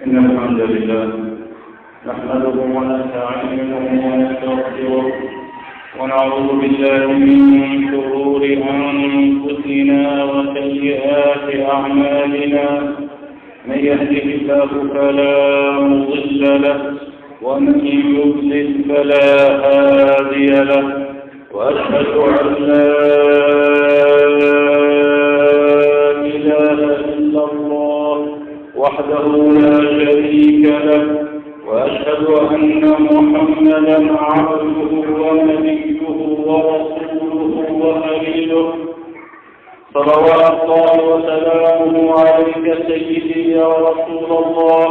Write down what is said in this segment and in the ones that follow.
إن الحمد لله نحمده ونستعينه ونستغفره ونعوذ بالله من شرور أنفسنا وسيئات أعمالنا. من يهده الله فلا مضل له ومن يضلل فلا هادي له. وأشهد أن لا إله إلا الله وحده لا شريك له، وأشهد أن محمدا عبده ونبيه ورسوله وخليله. صلوات الله وسلامه عليك سيدي يا رسول الله،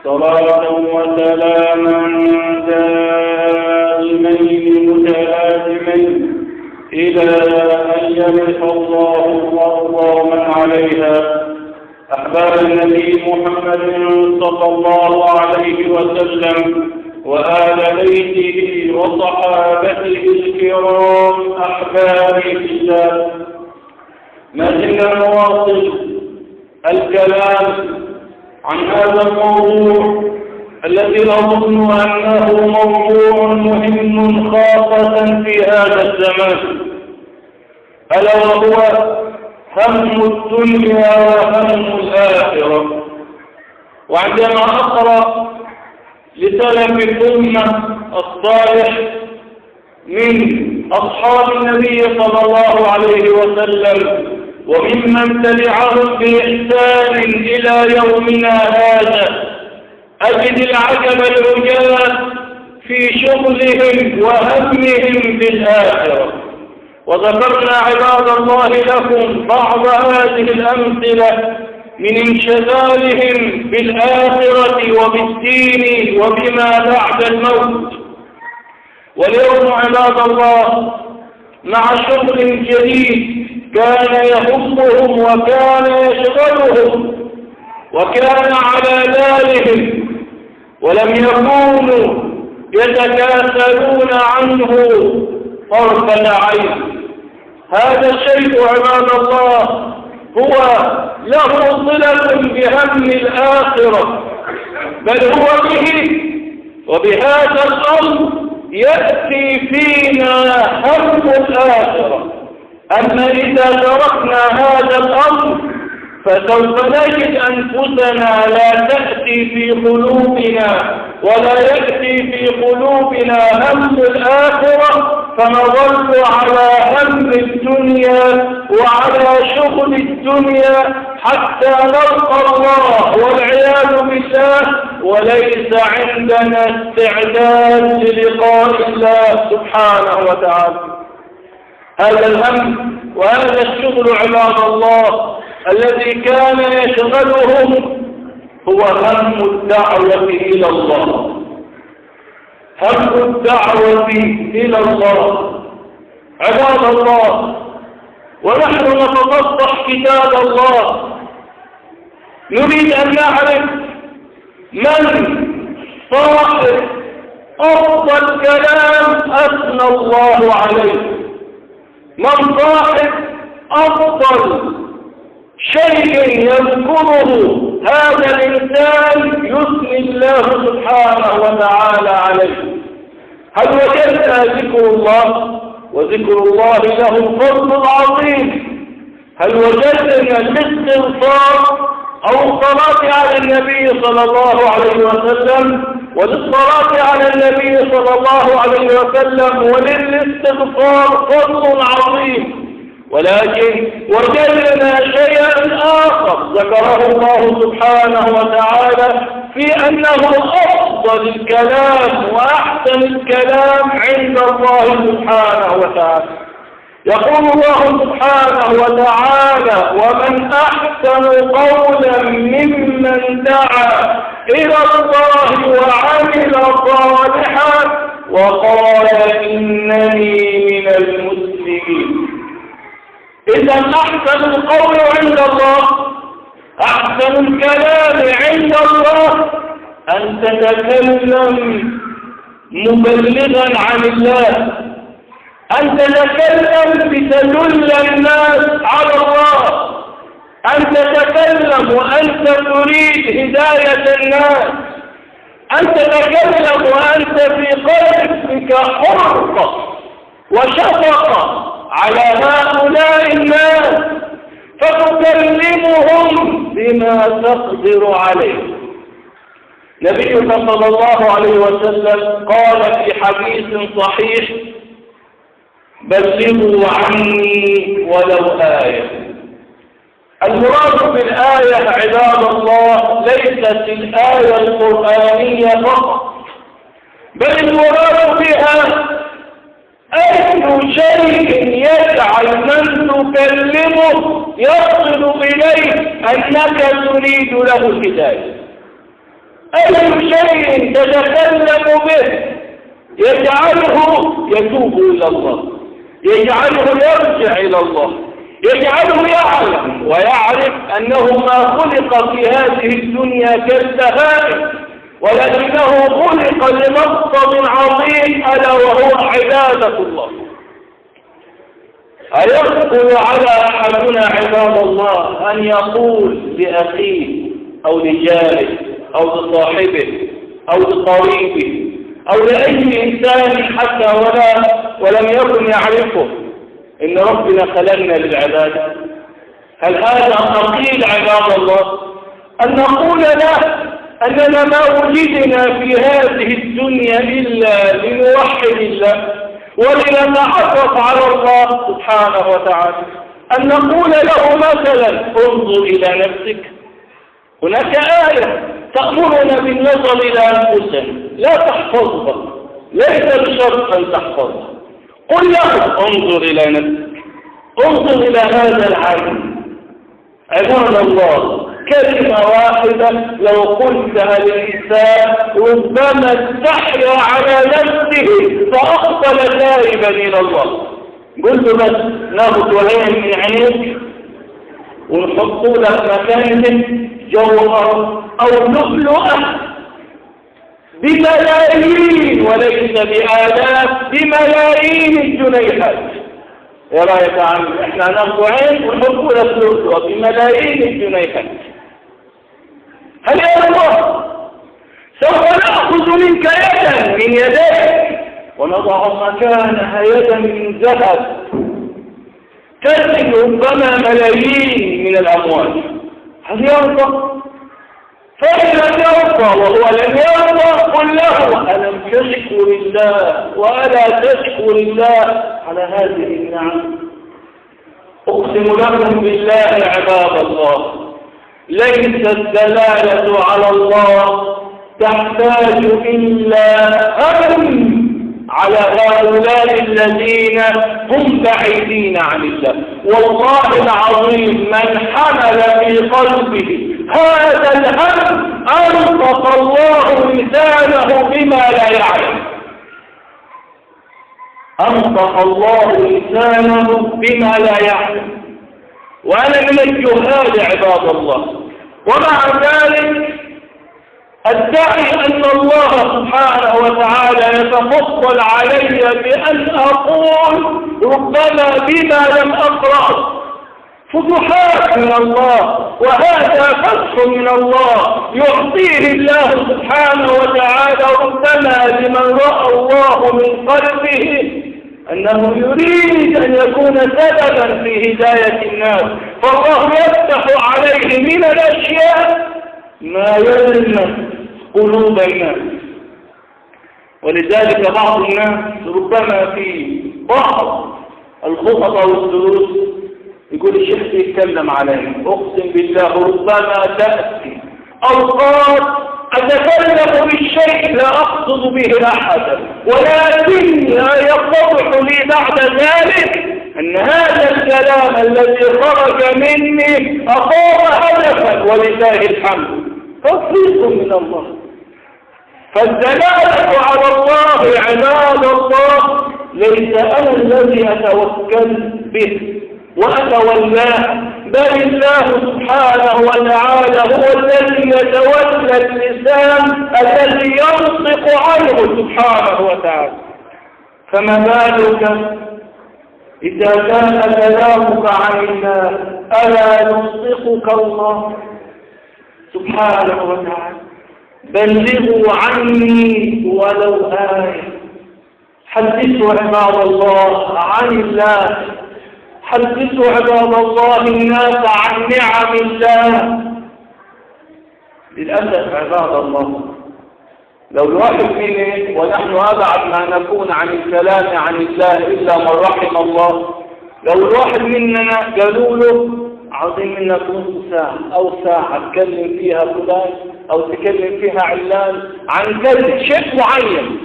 صلاة وسلاما دائمين متلازمين إلى أن يرث الله الأرض ومن عليها. أحباب النبي محمد صلى الله عليه وسلم وآل بيته وصحابته الكرام أحبابي في الله، ما زلنا نواصل الكلام عن هذا الموضوع الذي أظن أنه موضوع مهم خاصة في هذا الزمان، ألا وهو هم الدنيا وهم الآخرة. وعندما أقرأ لسلف الأمة الصالح من أصحاب النبي صلى الله عليه وسلم وممن تبعهم بإحسان إلى يومنا هذا، أجد العجب العجاب في شغلهم وهمهم بالآخرة. وذكرنا عباد الله لكم بعض هذه الأمثلة من انشغالهم بالآخرة وبالدين وبما بعد الموت. واليوم عباد الله مع شغل جديد كان يهمهم وكان يشغلهم وكان على بالهم، ولم يكونوا يتكاسلون عنه طرفة عين. هذا الشيء عباد الله هو له صلة بهم الآخرة، بل هو به وبهذا الأمر يأتي فينا هم الآخرة. أما إذا تركنا هذا الأمر فسوف نجد أنفسنا لا تأتي في قلوبنا ولا يأتي في قلوبنا هم الآخرة، فنظل على هم الدنيا وعلى شغل الدنيا حتى نلقى الله والعياذ بالله وليس عندنا استعداد للقاء الله سبحانه وتعالى. هذا الهم وهذا الشغل عباد الله الذي كان يشغلهم هو هم الدعوة إلى الله، هم الدعوة إلى الله عباد الله. ونحن نتصفح كتاب الله نريد أن نعرف من صاحب أفضل كلام أثنى الله عليه، من صاحب أفضل شيء يذكره هذا الإنسان يثني الله سبحانه وتعالى عليه. هل وجدنا ذكر الله وذكر الله له الفضل العظيم؟ هل وجدنا الاستغفار أو الصلاة على النبي صلى الله عليه وسلم؟ وللصلاة على النبي صلى الله عليه وسلم وللاستغفار فضل عظيم، ولكن وجدنا شيئا آخر ذكره الله سبحانه وتعالى في أنه أفضل الكلام وأحسن الكلام عند الله سبحانه وتعالى. يقول الله سبحانه وتعالى: ومن أحسن قولا ممن دعا إلى الله وعمل صالحا وقال إنني من المسلمين. إذا أحسن القول عند الله، أحسن الكلام عند الله أن تتكلم مبلغا عن الله، أن تتكلم بتدل الناس على الله، أن تتكلم وأنت تريد هداية الناس، أن تتكلم وأنت في قلبك حرقة وشفقة على هؤلاء الناس، فتكلمهم بما تقدر عليه. نبينا صلى الله عليه وسلم قال في حديث صحيح: بلغوا عني ولو آية. المراد بالآية عباد الله ليست الآية القرآنية فقط، بل المراد بها أي شيء يجعل من تكلمه يصل إليه أنك تريد له الهداية. أي شيء تتكلم به يجعله يتوب إلى الله، يجعله يرجع إلى الله، يجعله يعلم ويعرف أنه ما خلق في هذه الدنيا كالبهائم، ولكنه خلق لمقصد عظيم ألا وهو عبادة الله. أيقول على أحدنا عباد الله أن يقول لأخيه أو لجاره أو لصاحبه أو لقريبه أو لأي إنسان حتى ولم يكن يعرفه إن ربنا خلقنا للعبادة؟ هل هذا قيل عباد الله؟ أن نقول له أننا ما وجدنا في هذه الدنيا إلا لنوحد الله ولنتعرف على الله سبحانه وتعالى. أن نقول له مثلا: انظر إلى نفسك، هناك آية تأمرنا بالنظر إلى أنفسنا، لا تحفظها، ليس بشرط أن تحفظها. قل له: انظر إلى نفسك، انظر إلى هذا العالم. عباد الله، كلمة واحدة لو قلتها للإنسان ربما استحيا على نفسه فأقبل تائبا إلى الله. قل له بس ناخذ عين من عينيك ونحط لك مكانه جوهر أو لؤلؤة بملايين وليس بآلاف، بملايين الجنيهات. ايه رايك يا عم؟ احنا هناخد عين ونحط لك لؤلؤة بملايين الجنيهات. هل يا الله سوف نأخذ منك يدا من يديك ونضع مكانها يدا من ذهب تزن ربما ملايين من الأموال؟ هل يرضى؟ فإن لم يرضى وهو لم يرضى قل له: ألم تشكر الله وألا تشكر الله على هذه النعم؟ أقسم لكم بالله عباد الله، ليس الدلالة على الله تحتاج إلا على هؤلاء الذين هم بعيدين عن الله. والله العظيم من حمل في قلبه هذا الهم أنطق الله لسانه بما لا يعلم، أنطق الله لسانه بما لا يعلم. وأنا من الجهال عباد الله، ومع ذلك أدعي أن الله سبحانه وتعالى يتفضل علي بأن أقول ربما بما لم أقرأ. فتوحات من الله، وهذا فتح من الله يعطيه الله سبحانه وتعالى ربما لمن رأى الله من قلبه أنه يريد أن يكون سببا في هداية الناس، فالله يفتح عليه من الأشياء ما يلمس قلوب الناس. ولذلك بعض الناس ربما في بعض الخطط أو الدروس يقول الشيخ يتكلم عليه، أقسم بالله ربما تأتي أوقات أتكلم بالشيء لا أقصد به أحدا، ولكن يتضح لي بعد ذلك أن هذا الكلام الذي خرج مني أقام هدفا ولله الحمد، توفيق من الله. فالدلالة على الله عباد الله ليس أنا الذي أتوكل به وأتولاه، بل الله سبحانه وتعالى هو الذي يتولى اللسان الذي ينطق عنه سبحانه وتعالى. فما بالك إذا كان كلامك عن الله ألا ينطقك الله سبحانه وتعالى. بلغوا عني ولو آية. حدثوا عباد الله عن الله، حدثوا عباد الله الناس عن نعم الله. للأسف عباد الله لو الواحد منا، ونحن أبعد ما نكون عن الكلام عن الله إلا من رحم الله، لو الواحد مننا قالوا له عظيم انك نص ساعة أو ساعة تكلم فيها فلان أو تكلم فيها علان عن كذا شيء معين،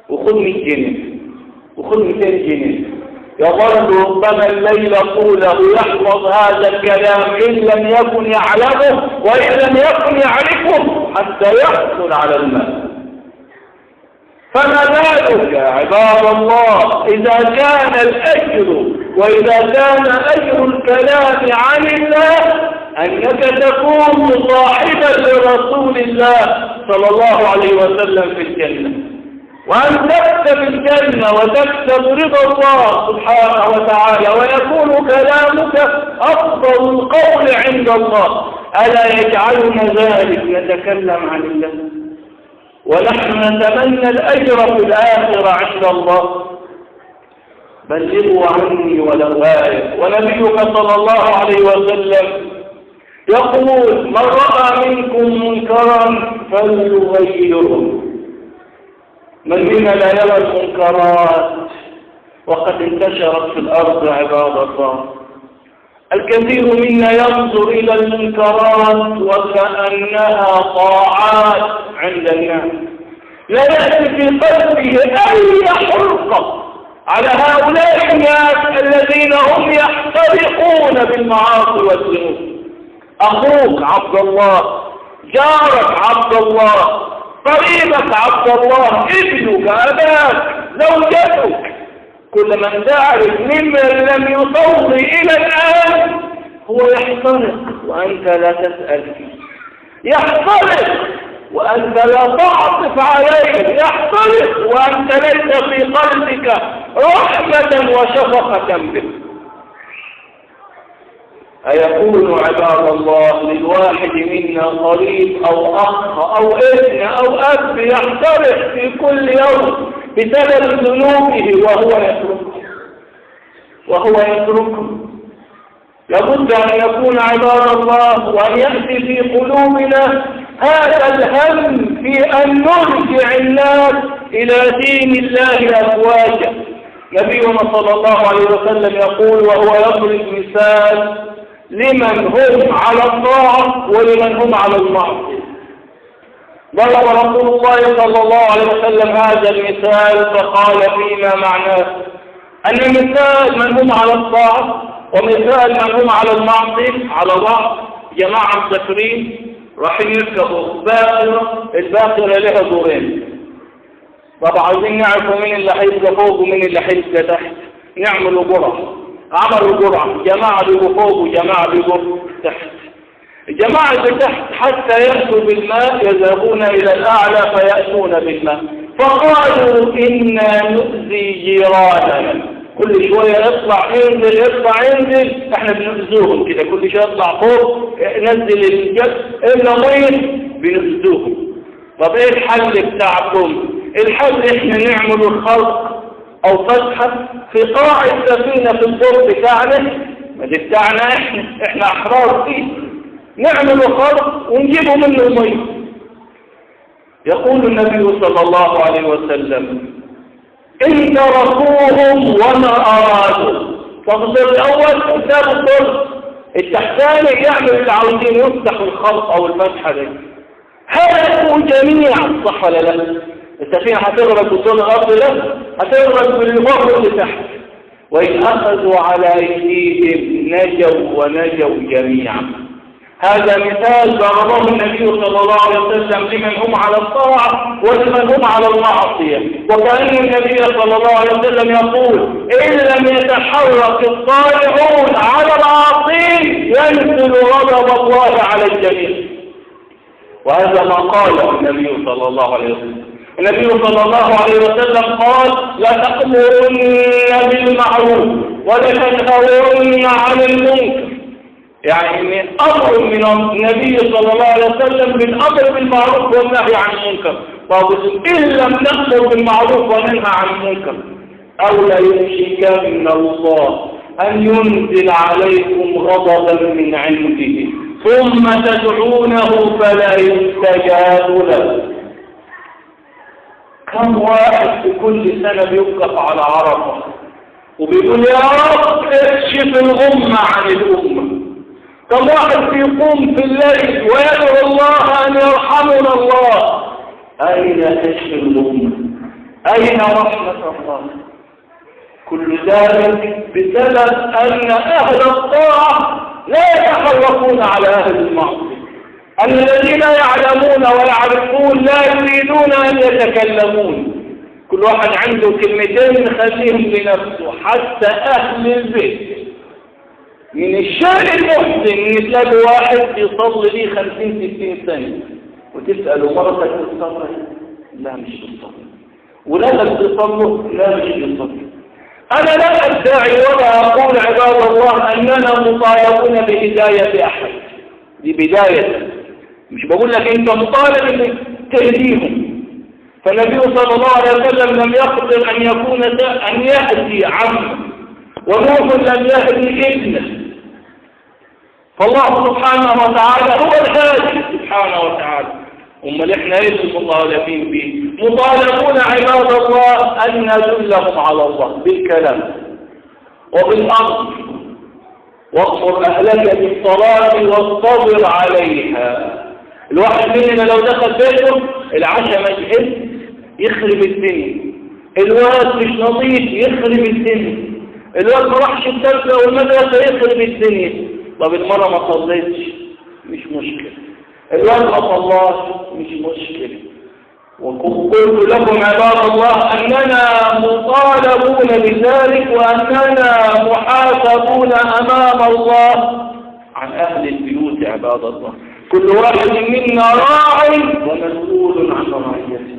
وخذ 100 جنيه وخذ 200 جنيه، يظل ربما الليل طوله يحفظ هذا الكلام إن لم يكن يعلمه وإن لم يكن يعرفه حتى يحصل على المال. فما بالك يا عباد الله إذا كان الأجر وإذا كان أجر الكلام عن الله أنك تكون صاحبا لرسول الله صلى الله عليه وسلم في الجنة، وأن تكتب الجنة وتكتب رضا الله سبحانه وتعالى، ويكون كلامك أفضل القول عند الله. ألا يجعلنا ذلك نتكلم عن الله ونحن نتمنى الأجر في الآخرة عند الله؟ بلغوا عني ولو آية. ونبيك صلى الله عليه وسلم يقول من رأى منكم منكرا فليغيره. من منا لا يرى المنكرات وقد انتشرت في الأرض عباد الله. الكثير منا ينظر إلى المنكرات وكأنها طاعات عند الناس، لا يأتي في قلبه أي حرقة على هؤلاء الناس الذين هم يحترقون بالمعاصي والذنوب. أخوك عبد الله، جارك عبد الله، قريبك عبد الله، ابنك، أباك، زوجتك، كل من تعرف ممن لم يصلي إلى الآن هو يحترق وأنت لا تسأل فيه، يحترق وأنت لا تعطف عليه، يحترق وأنت ليس في قلبك رحمة وشفقة به. أيكون عباد الله للواحد منا قريب أو أخ أو ابن أو أب يحترق في كل يوم بسبب ذنوبه وهو يتركه؟ لابد أن يكون عباد الله وأن يأتي في قلوبنا هذا الهم في أن نرجع الناس إلى دين الله أفواجا. نبينا صلى الله عليه وسلم يقول وهو يضرب مثال لمن هم على الطاعة ولمن هم على المعصية. ضرب رسول الله صلى الله عليه وسلم هذا المثال فقال فيما معناه أن مثال من هم على الطاعة ومثال من هم على المعصية على بعض جماعة مسافرين راح يركبوا باخرة، الباخرة لها دورين. طبعا عايزين نعرفوا مين اللي هيبقى فوق ومين اللي هيبقى تحت، نعملوا قرعة. عملوا قرعة، جماعة بيبقوا فوق وجماعة بيبقوا تحت. الجماعة اللي تحت حتى يأتوا بالماء يذهبون إلى الأعلى فيأتون بالماء، فقالوا إنا نؤذي جيراننا. كل شوية يطلع ينزل يطلع ينزل، احنا بنؤذوهم كده، كل شوية يطلع فوق ننزل الجد إلا ميت بنؤذوهم. طب ايه الحل بتاعكم؟ الحل احنا نعمل الخلق او فتحة في قاع السفينة في الدور بتاعنا، ما دي بتاعنا احنا احرار فيه، نعمل خلق ونجيبه منه المية. يقول النبي صلى الله عليه وسلم إن تركوهم وما أرادوا. فالدور الأول قدام الدور التحتاني يعمل اللي عاوزين يفتح الخلق أو الفتحة دي، هلكوا جميعا، صح ولا لا؟ السفينة هتغرق وصول الأرض لا، هتغرق بالمر اللي تحت. وإن أخذوا على أيديهم نجوا ونجوا جميعا. هذا مثال ضربه النبي صلى الله عليه وسلم لمن هم على الطاعة ولمن هم على المعصية. وكأن النبي صلى الله عليه وسلم يقول إن لم يتحرك الطائعون على العاصين ينزل غضب الله على الجميع. وهذا ما قاله النبي صلى الله عليه وسلم. النبي صلى الله عليه وسلم قال لا تأمرن بالمعروف ولا تنهون عن المنكر، يعني أمر من النبي صلى الله عليه وسلم بالأمر بالمعروف والنهي عن المنكر. طب إن لم نأمر بالمعروف وننهى عن المنكر أو لا يوشكن الله أن ينزل عليكم غضبا من عنده ثم تدعونه فلا يستجاب له. كم واحد في كل سنة بيوقف على عرفة وبيقول يا رب اكشف الغمة عن الأمة. كم واحد بيقوم في الليل ويدعو الله أن يرحمنا الله. أين كشف الغمة؟ أين رحمة الله؟ كل ذلك بسبب أن أهل الطاعة لا يتخلقون على أهل المعصية. أن الذين يعلمون ويعرفون لا يريدون أن يتكلمون. كل واحد عنده كلمتين خليهم لنفسه. حتى أهل البيت من الشيء المحزن إن تلاقي واحد يصلي لي 50-60 سنة وتسأله مرتك تصلي؟ لا مش تصلي. ولادك تصلوا؟ لا مش تصلي. أنا لا أدعي ولا أقول عباد الله أننا مطالبون بهداية أحد. دي بداية، مش بقول لك أنت مطالب أن تهديهم. فالنبي صلى الله عليه وسلم لم يقدر أن يهدي عمه، ونوح لم يهدي ابنه. فالله سبحانه وتعالى هو الهادي سبحانه وتعالى. أمال إحنا إيش المطالبين به؟ مطالبون عباد الله أن ندلهم على الله بالكلام وبالأمر. واصبر أهلك بالصلاة واصطبر عليها. الواحد مننا لو دخل بيته العشاء مجهز يخرب الدنيا، الواد مش نظيف يخرب الدنيا، الواد ما راحش الدرس أو المدرسة يخرب الدنيا. طب المرة ما صليتش مش مشكلة، الواد ما صلاش مش مشكلة. وقلت لكم عباد الله أننا مطالبون بذلك وأننا محاسبون أمام الله عن أهل البيوت عباد الله. كل واحد منا راع ومسؤول عن رعيته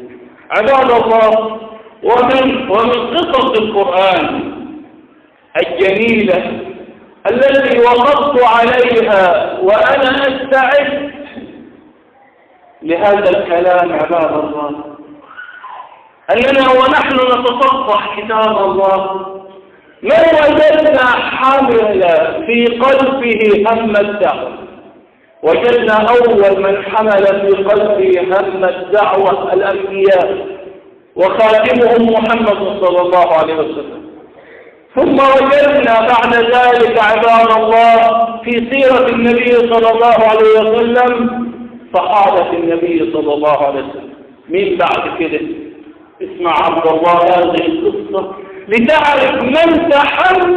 عباد الله. ومن قصص القرآن الجميلة التي وقفت عليها وأنا أستعد لهذا الكلام عباد الله أننا ونحن نتصفح كتاب الله ما وجدنا حمل في قلبه هم الدعوة. وجدنا أول من حمل في قلبه هم الدعوة الأنبياء وخاتمهم محمد صلى الله عليه وسلم. ثم وجدنا بعد ذلك عباد الله في سيرة النبي صلى الله عليه وسلم صحابة النبي صلى الله عليه وسلم. من بعد كده اسمع عبد الله هذه القصة لتعرف من تحمل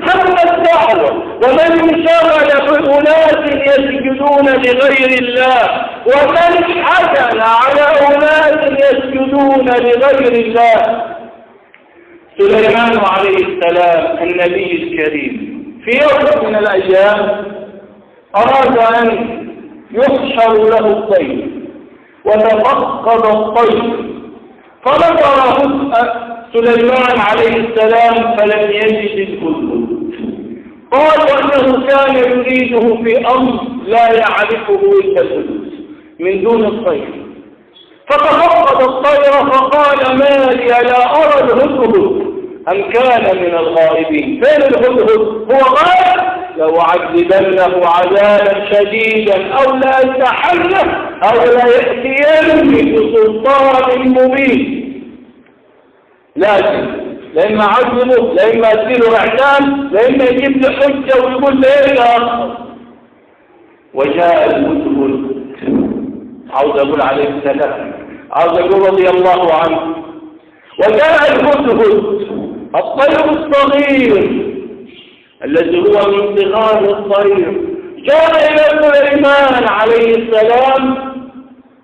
هم الدعوة ومن شغل بأناس يسجدون لغير الله ومن حزن على أناس يسجدون لغير الله. سليمان عليه السلام النبي الكريم في يوم من الأيام أراد أن يحشر له الطير وتفقد الطير فنظر سليمان عليه السلام فلم يجد الهدهد. قال أنه كان يريده في أمر لا يعرفه إلا الهدهد من دون الطير. فتفقد الطير فقال ما لي لا أرى الهدهد أم كان من الغائبين. فين الهدهد؟ هو غائب؟ لو عذبنه عذابا شديدا أو لا يتحنه أو لا يأتيني بسلطان مبين. لكن لما عذبه لما أديله إعدام لما يجيب له حجة ويقول له إيه يا أخر. وجاء الهدهد عاوز أقول عليه السلام عاوز أقول رضي الله عنه. وجاء الهدهد الطير الصغير الذي هو من صغار الطير جاء إلى سليمان عليه السلام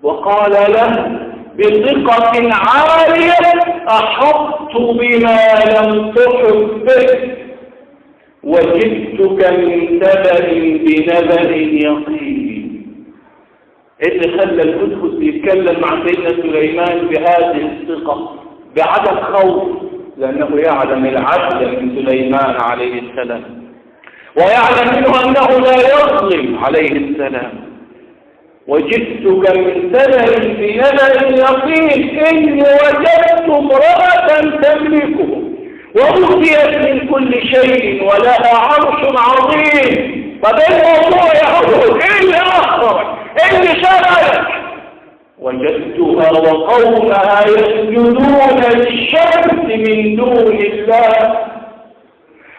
وقال له بثقة عالية أحطت بما لم تحط به وجئتك من سبأ بنبأ يقين. اللي خلى الهدهد يتكلم مع سيدنا سليمان بهذه الثقة بعدم خوف، لأنه يعلم العدل من سليمان عليه السلام، ويعلم منه أنه لا يظلم عليه السلام. وجئتك من سبأ بنبأ يقين إني وجدت امرأة تملكهم وأوتيت من كل شيء ولها عرش عظيم. فبالموضوع يقول إيه اللي أخرج؟ إيه اللي شغلك؟ وجدتها وقومها يسجدون للشمس من دون الله.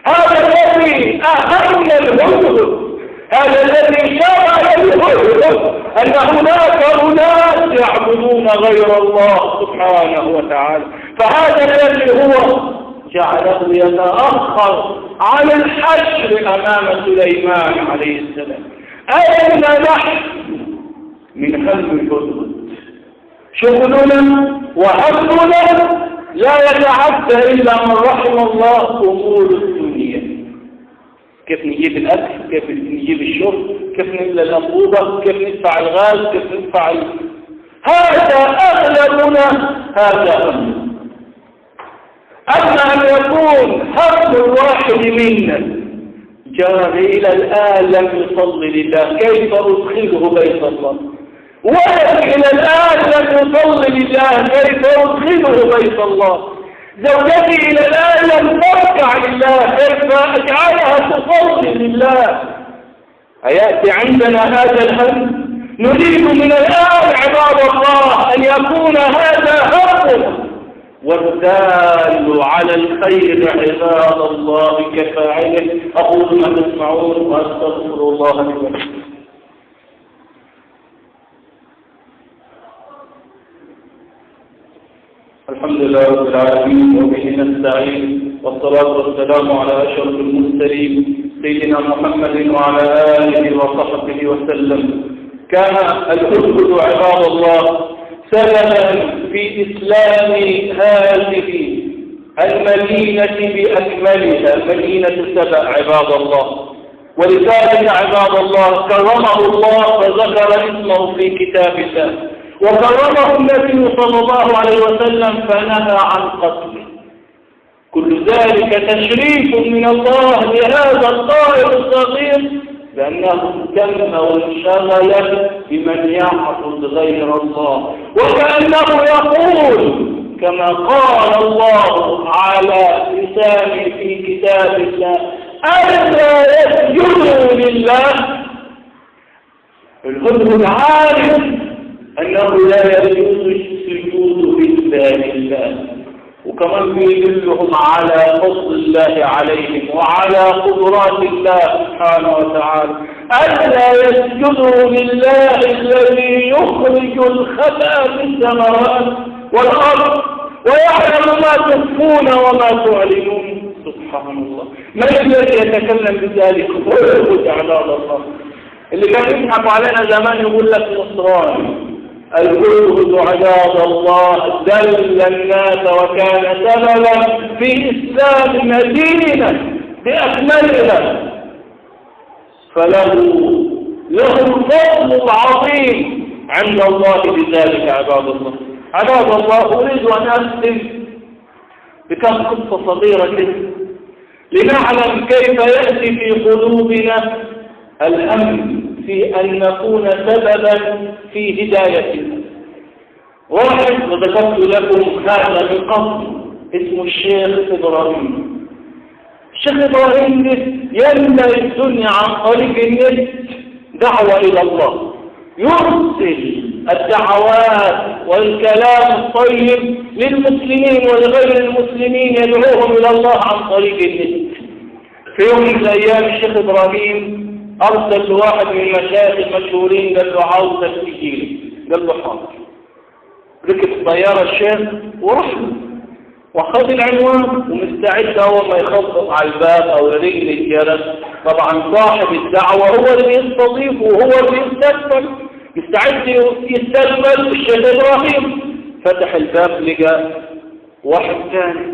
هذا الذي أهم الهدهد، هذا الذي شرع الهدهد أن هناك أناس يعبدون غير الله سبحانه وتعالى. فهذا الذي هو جعله يتأخر عن الحشر أمام سليمان عليه السلام. أين نحن من هم الهدهد؟ شغلنا وهمنا لا يتعدى إلا من رحم الله أمور الدنيا. كيف نجيب الأكل، كيف نجيب الشرب، كيف نملى الأنبوبة، كيف ندفع الغاز، كيف ندفع هذا أغلبنا هذا هم. أما أن يكون هم الواحد منا جاري إلى الآن لم يصلي لله، كيف أدخله بيت الله؟ ولد إلى الآن لم يصلي لله، كيف أدخله بيت الله؟ زوجتي إلى الآن لم تركع لله، كيف أجعلها تصلي لله؟ أيأتي عندنا هذا الهم؟ نريد من الآن عباد الله أن يكون هذا همنا، والدال على الخير عباد الله كفاعله. أقول ما تسمعون وأستغفر الله لي ولكم. الحمد لله رب العالمين وبه نستعين، والصلاة والسلام على أشرف المرسلين سيدنا محمد وعلى آله وصحبه وسلم. كان الهدهد عباد الله سببا في إسلام هذه المدينة بأكملها، مدينة سبأ عباد الله. ولذلك عباد الله كرمه الله فذكر اسمه في كتاب الله، وكرمه النبي صلى الله عليه وسلم فنهى عن قتله. كل ذلك تشريف من الله لهذا الطائر الصغير، لأنه اهتم وانشغل بمن يعبد غير الله، وكأنه يقول كما قال الله على لسانه في كتاب الله: ألا يسجدوا لله. الهدهد عارف أنه لا يجوز السجود إلا لله، وكمان بيدلهم على فضل الله عليهم وعلى قدرات الله سبحانه وتعالى. ألا يسجدوا لله الذي يخرج الخبأ في السماوات والأرض ويعلم ما تخفون وما تعلنون. سبحان الله. من الذي يتكلم بذلك؟ هو تعالى الله اللي كان يضحك علينا زمان يقول لك نصراني. الهدهد عباد الله دل الناس وكان سببا في إسلام مدينة بأكملها، له الفضل العظيم عند الله بذلك عباد الله. عباد الله أريد أن أختم بكم قصة صغيرة كده لنعلم كيف يأتي في قلوبنا الأمن في أن نكون سببا في هدايتنا. واحد وذكرت لكم هذا من قبل اسمه الشيخ إبراهيم. الشيخ إبراهيم يملأ الدنيا عن طريق النت دعوة إلى الله، يرسل الدعوات والكلام الطيب للمسلمين ولغير المسلمين، يدعوهم إلى الله عن طريق النت. في يوم من الأيام الشيخ إبراهيم أرسل واحد من المشايخ المشهورين، قال له عاوزك تجيلي. قال له حاضر. ركب طيارة الشيخ وراح وخذ العنوان ومستعد أول ما يخبط على الباب أو رجل الجرس. طبعا صاحب الدعوة هو اللي يستضيف وهو اللي يستقبل، مستعد يستقبل الشيخ إبراهيم. فتح الباب لقى واحد ثاني.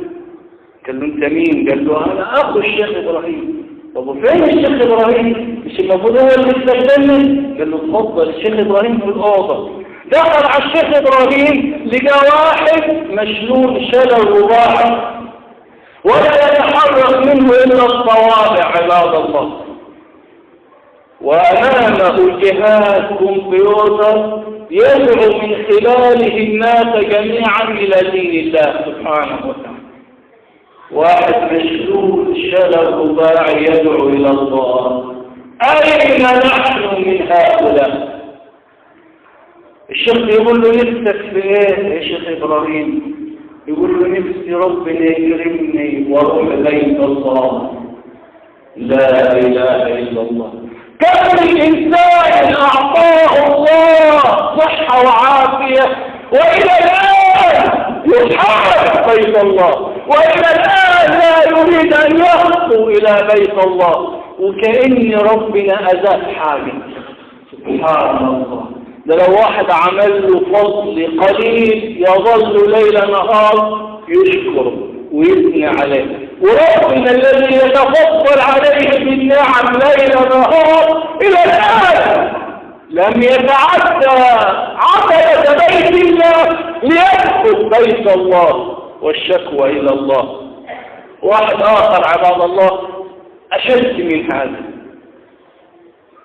قال له أنت مين؟ قال له أنا أخو الشيخ إبراهيم. طب وفين الشيخ إبراهيم؟ مش المفروض هو اللي يستخدمني؟ قال له اتفضل الشيخ إبراهيم في الأوضة. دخل على الشيخ إبراهيم لقى واحد مشلول شلل رباعي ولا يتحرك منه إلا الصوابع عباد الله، وأمامه جهاز كمبيوتر يدعو من خلاله الناس جميعا إلى دين الله سبحانه وتعالى. واحد مشلول شلل رباعي يدعو إلى الله، أين نحن من هؤلاء؟ الشيخ يقول له نفسك في ايه يا شيخ إبراهيم؟ يقول له نفسي ربنا يكرمني واروح بيت الله. لا إله إلا الله. كم من إنسان أعطاه الله صحة وعافية وإلى الآن يحارب بيت الله، وإلى الآن لا يريد أن يخطو إلى بيت الله، وكأن ربنا أزاد حاجة. سبحان الله. ده لو واحد عمل له فضل قليل يظل ليل نهار يشكر ويثني عليه، وربنا الذي يتفضل عليه بالنعم ليل نهار إلى الآن لم يتعدى عتبة بيت الله ليدخل بيت الله والشكوى إلى الله. واحد آخر عباد الله أشد من هذا،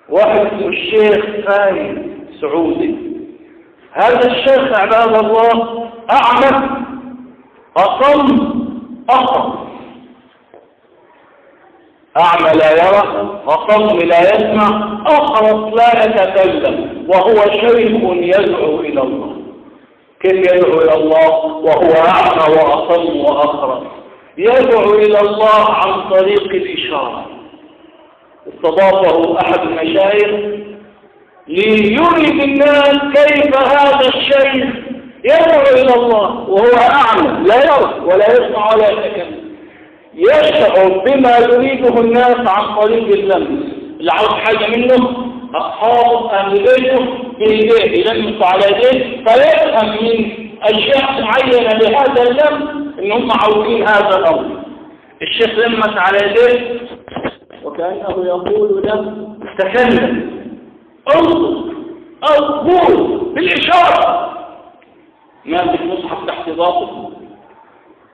واحد اسمه الشيخ ثاني سعودي. هذا الشيخ عباد الله أعمى أصم أخر، أعمى لا يرى، أصم لا يسمع، أخرس لا يتكلم، وهو شيخ يدعو إلى الله. كيف يدعو إلى الله وهو أعمى وأصم وأخرس؟ يدعو إلى الله عن طريق الإشارة. استضافه أحد المشايخ ليري الناس كيف هذا الشيخ يدعو إلى الله وهو أعمى لا يرى ولا يسمع ولا يتكلم، يشعر بما يريده الناس عن طريق اللمس. اللي عاوز حاجة منه أصحاب أهل بيته بإيديه يلمس على يديه فيفهم من أشياء معينة لهذا اللمس إن هم عاوزين هذا الأمر. الشيخ لمس على يديه وكأنه يقول له تكلم، انظر أو قول بالإشارة. ما في المصحف تحت ضابط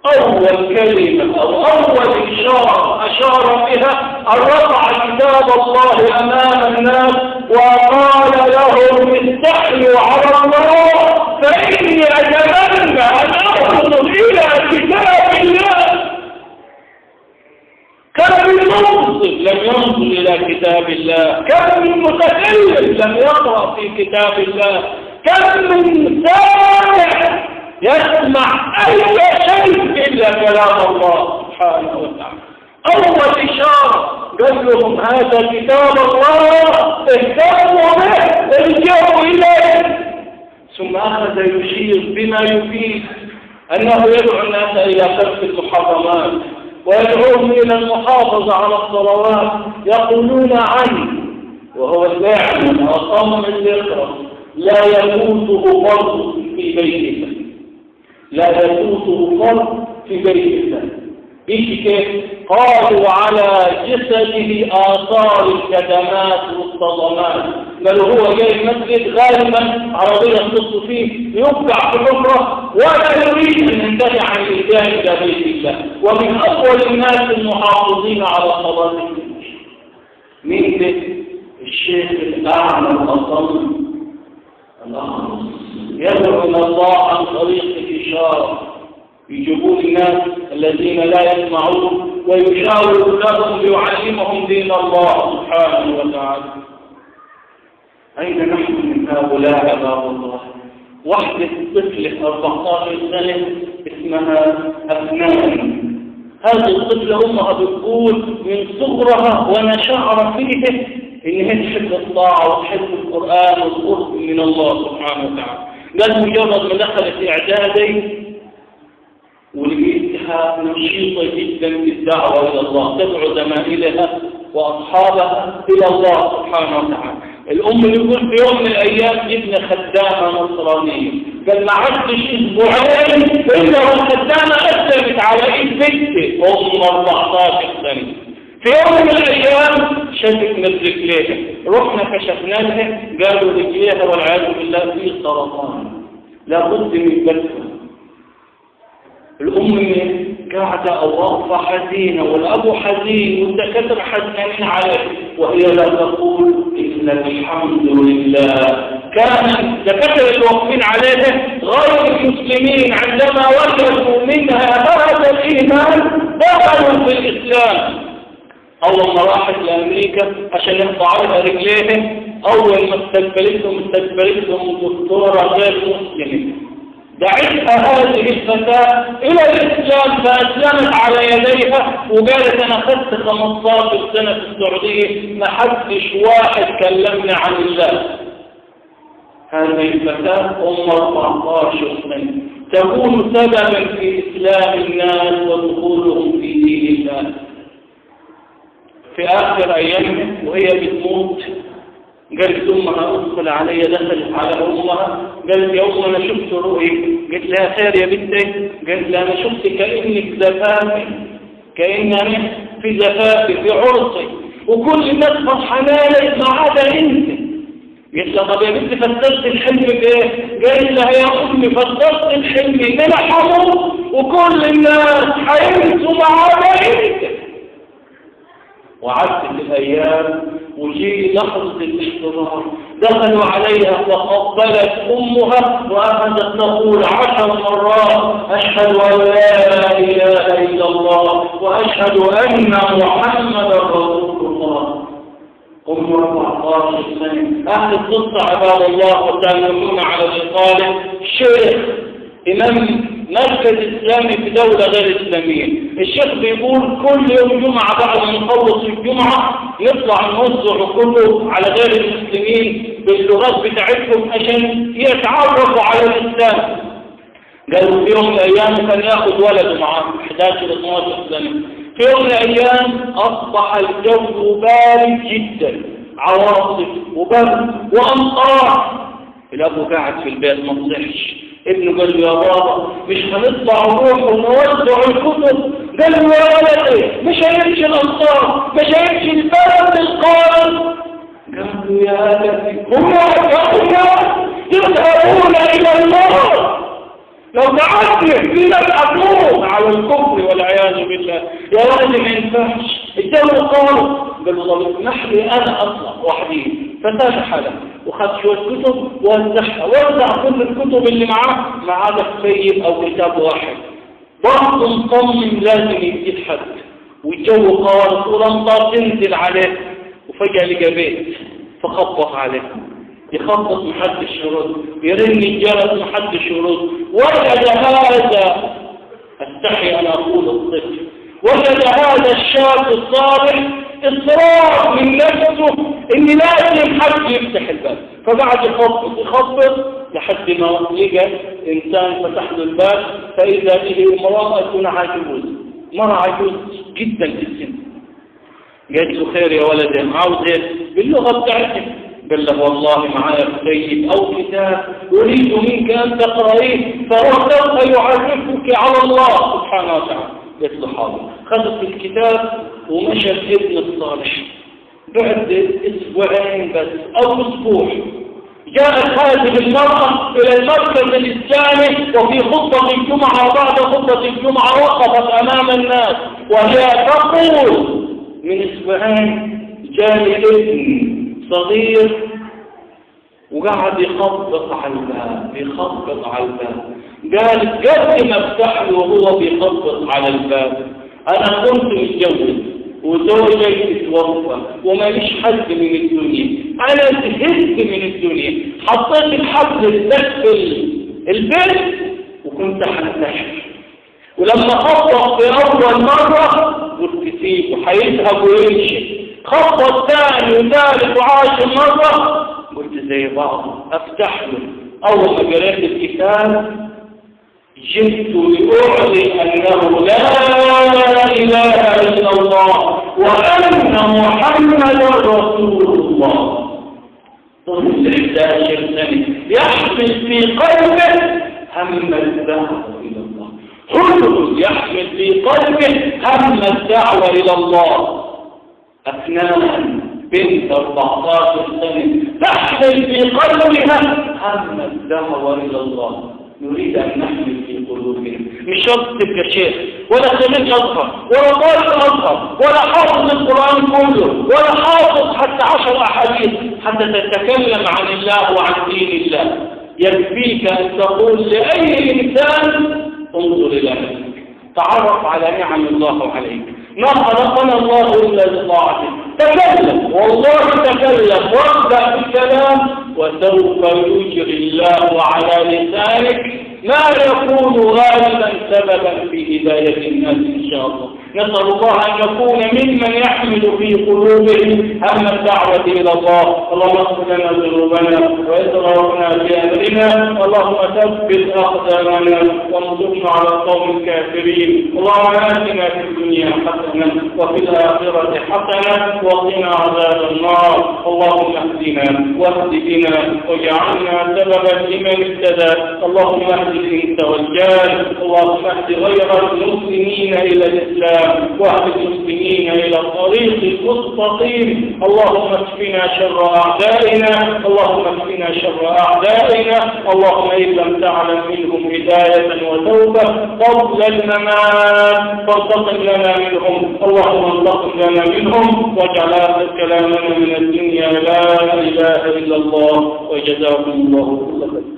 أول كلمة أو أول إشارة أشار بها أن رفع كتاب الله أمام الناس وقال لهم استحيوا على الله فإني أتمنى أن أنظر إلى كتاب الله. كم من منصب لم ينظر إلى كتاب الله، كم من متكلم لم يقرأ في كتاب الله، كم من سامع يسمع أي شيء إلا كلام الله سبحانه وتعالى. أول إشارة قال لهم هذا كتاب الله اهتموا به ارجعوا إليه. ثم أخذ يشير بما يفيد أنه يدعو الناس إلى ترك المحرمات ويدعوهم إلى المحافظة على الصلوات. يقولون عنه وهو اللاعب وصم الذكر لا يفوته فرض في بيته، لا يفوته فرض في بيته. إيش كيف؟ قالوا على جسده آثار الكدمات والصدمات. بل هو جاي المسجد غالبا عربية تص فيه يوقع في الأخرى ولا يريد أن ينتهي عن الإتيان إلى بيت الله، ومن أفضل الناس المحافظين على صلاة من الشيخ الأعمى الأصم الأخرس يدعو إلى الله عن طريق الإشارة. يجيبون الناس الذين لا يسمعون ويشاور لهم ليعلمهم دين الله سبحانه وتعالى. أين نحن من هؤلاء عباد الله؟ وحدة طفلة 14 سنة اسمها أفنان. هذه الطفلة أمها بتقول من صغرها ونشعر فيه إنها تحب الطاعة وتحب القرآن والقرب من الله سبحانه وتعالى. قال مجرد ما دخلت إعدادي ولقيتها نشيطة جدا في الدعوة إلى الله، تدعو زمائلها وأصحابها إلى الله سبحانه وتعالى. الأم يقول في يوم من الأيام جبنا خدامة نصرانية، قال ما عدتش أسبوعين إلا خدامة أسلمت على إيد بنتي وهم 14 سنة. في يوم من الأيام شدت من رجليها، رحنا كشفنا لها، قالوا رجليها والعياذ بالله فيه سرطان، لابد من بلفها. الأم قاعدة أو واقفة حزينة، والأب حزين، والدكاترة حزنين عليه، وهي لا تقول إلا الحمد لله. كان الدكاترة واقفين عليها غير المسلمين عندما وجدوا منها هذا الإيمان دخلوا في الإسلام. أول ما راحت لأمريكا عشان يقطعوا لها رجليها، أول ما استقبلتهم دكتورة غير مسلمة، دعتها هذه الفتاة إلى الإسلام فأسلمت على يديها، وقالت أنا أخذت 15 سنة في السعودية ما حدش واحد كلمنا عن الله. هذه الفتاة أم 14 سنة تكون سببا في إسلام الناس ودخولهم في دين الله. في آخر أيامها وهي بتموت قالت أمها أدخل علي، دخلت على أمها قالت يا أم أنا شفت رؤية. قلت لها خير يا بنتي؟ قالت لها أنا شفت كأنك زفافي، كأنني في زفافي في عرسي وكل الناس فرحانة ما عدا أنت. قلت لها طب يا بنتي فسرت الحلم بإيه؟ قالت لها يا أمي فسرت الحلم إن أنا حموت وكل الناس حينسوا ما عدا أنت. وعدت الأيام وجي لحظة الاحتضار، دخلوا عليها وقبلت أمها وأخذت تقول 10 مرات أشهد أن لا إله إلا الله وأشهد أن محمدا رسول الله. أم 14 سنة. أهل القصة عباد الله وتعلمون على الإقالة شيخ إمام مركز إسلامي في دولة غير إسلامية. الشيخ بيقول كل يوم جمعة بعد ما نخلص الجمعة نطلع نوزع كتب على غير المسلمين باللغات بتاعتهم عشان يتعرفوا على الإسلام. قالوا في يوم من الأيام كان ياخذ ولده معاه 11-12 سنة. في يوم من الأيام أصبح الجو بارد جدا، عواصف وبرد وأمطار. الأب قاعد في البيت ما طلعش. ابنه قال له يا بابا مش هنطلع نروح ونوزع الكتب؟ قال له يا ولدي مش هيمشي الأمطار، مش هيمشي البرد القارس. قال له يا أبتي هم يذهبون إلى النار، لو تعبت في ناس هتموت على الكفر والعياذ بالله. يا ولدي ما ينفعش الجو قارس. قال له طب نحلي أنا أطلع وحدي. فتح له وخد شوية كتب ووزعها، وزع كل الكتب اللي معاه ما عدا كتيب أو كتاب واحد. برضه مصمم لازم يجيب حد، والجو قارس والأمطار تنزل عليه. وفجأة لقى بيت فخبط عليه، يخبط محدش يرد، يرن الجرس محدش يرد. وجد هذا، استحي أن أقول الطفل، وجد هذا الشاب الصالح إصرار من نفسه إن لازم حد يفتح الباب. فبعد يخبط لحد ما لقى إنسان فتح له الباب، فإذا به امرأة عجوز، مرة عجوز جدا في السن. قالت له خير يا ولدي عاوز ايه؟ باللغة بتاعتك. قال له والله معايا كتيب أو كتاب أريد منك أن تقرأيه فهو سوف يعرفك على الله سبحانه وتعالى. قلت له حاضر. خذت الكتاب ومشى الابن الصالح. بعد أسبوعين بس أو أسبوع جاءت هذه المرأة إلى المركز الإسلامي، وفي خطبة الجمعة وبعد خطبة الجمعة وقفت أمام الناس وهي تقول من أسبوعين جاء ابن صغير وقعد يخبط على الباب. قالت قبل ما افتح له وهو بيخبط على الباب انا كنت متجوز وزوجي توفى وماليش حد من الدنيا، انا زهقت من الدنيا، حطيت الحبل داخل البيت وكنت هنتحر. ولما خبط في اول مره قلت سيبه هيذهب ويمشي. خبط ثاني وثالث وعاشر مرة قلت زي بعض افتح له. اول ما قرأت الكتاب جئت لأعلن أنه لا إله إلا الله وأن محمدا رسول الله. طفل 11 سنة يحمل في قلبه هم الدعوة إلى الله، كله يحمل في قلبه هم الدعوة إلى الله. أفنان بنت 14 سنة تحمل في قلبها هم الدعوة إلى الله. نريد أن نحمل في قلوبنا، مش شرط تبقى شيخ ولا خريج أزهر ولا طالب أزهر ولا حافظ القرآن كله ولا حافظ حتى 10 أحاديث حتى تتكلم عن الله وعن دين الله. يكفيك أن تقول لأي إنسان انظر إلى نفسك، تعرف على نعم الله عليك. ما خلقنا الله إلا لطاعته. تكلم والله تكلم وابدأ بالكلام وسوف يجري الله على لسانك ما يكون غالبا سببا في هداية الناس إن شاء الله. نسأل الله أن نكون ممن يحمل في قلوبهم هم الدعوة إلى الله. اللهم اغفر لنا ذنوبنا وإسرافنا في أمرنا، اللهم ثبت أقدامنا وانصرنا على القوم الكافرين. اللهم آتنا في الدنيا حسنة وفي الآخرة حسنة وقنا عذاب النار. اللهم اهدنا واهد بنا واجعلنا سببا لمن اهتدى. اللهم اهد الإنس والجان. اللهم اهد غير المسلمين إلى الإسلام واهد المسلمين إلى الطريق المستقيم. اللهم اكفنا شر أعدائنا، اللهم اكفنا شر أعدائنا. اللهم إن لم تعلم منهم هداية وتوبة قبل الممات فانتقم لنا منهم. اللهم انتقم لنا منهم واجعل آخر كلامنا من الدنيا لا إله إلا الله. وجزاكم الله كل خير.